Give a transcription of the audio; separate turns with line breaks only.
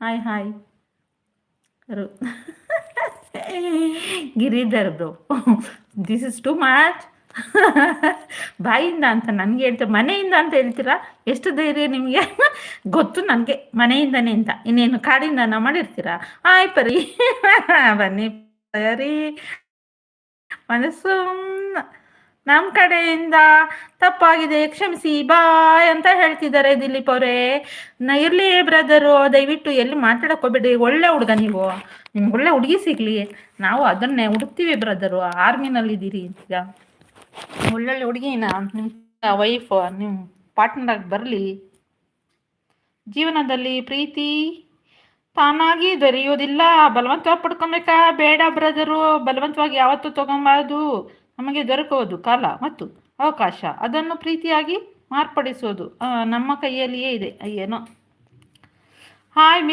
Hi hi ರು Giridhar bro, this is too much. ಬಾಯಿಂದ ಅಂತ ನನಗೆ ಹೇಳ್ತೀರ, ಮನೆಯಿಂದ ಅಂತ ಹೇಳ್ತೀರಾ? ಎಷ್ಟು ಧೈರ್ಯ ನಿಮಗೆ? ಗೊತ್ತು ನನಗೆ ಮನೆಯಿಂದನೇ ಅಂತ, ಇನ್ನೇನು ಕಾಡಿಂದ ಮಾಡಿರ್ತೀರಾ? ಹಾಯ್ ಪರಿ. ಬನ್ನಿ ಪರಿ, ಮನಸ್ಸು ನಮ್ಮ ಕಡೆಯಿಂದ ತಪ್ಪಾಗಿದೆ ಕ್ಷಮಿಸಿ ಬಾಯ್ ಅಂತ ಹೇಳ್ತಿದ್ದಾರೆ ದಿಲೀಪ್ ಅವರೇ. ಇರಲಿ ಬ್ರದರು, ದಯವಿಟ್ಟು ಎಲ್ಲಿ ಮಾತಾಡಕ್ಕೆ ಹೋಗ್ಬೇಡಿ. ಒಳ್ಳೆ ಹುಡುಗ ನೀವು, ನಿಮ್ಗೆ ಒಳ್ಳೆ ಹುಡುಗಿ ಸಿಗಲಿ, ನಾವು ಅದನ್ನೇ ಹುಡುಕ್ತೀವಿ ಬ್ರದರು. ಆರ್ಮಿನಲ್ಲಿದ್ದೀರಿ ಈಗ, ಒಳ್ಳೊಳ್ಳೆ ಹುಡುಗಿನ ನಿಮ್ಮ ವೈಫ್ ನಿಮ್ಮ ಪಾರ್ಟ್ನರ್ ಆಗಿ ಬರಲಿ. ಜೀವನದಲ್ಲಿ ಪ್ರೀತಿ ತಾನಾಗಿ ದೊರೆಯೋದಿಲ್ಲ, ಬಲವಂತವಾಗಿ ಪಡ್ಕೊಬೇಕಾ? ಬೇಡ ಬ್ರದರು, ಬಲವಂತವಾಗಿ ಯಾವತ್ತೂ ತಗೊಂಬಾರ್ದು. ನಮಗೆ ದೊರಕುವುದು ಕಾಲ ಮತ್ತು ಅವಕಾಶ, ಅದನ್ನು ಪ್ರೀತಿಯಾಗಿ ಮಾರ್ಪಡಿಸೋದು ನಮ್ಮ ಕೈಯಲ್ಲಿಯೇ ಇದೆ. ಏನೋ ಹಾಯ್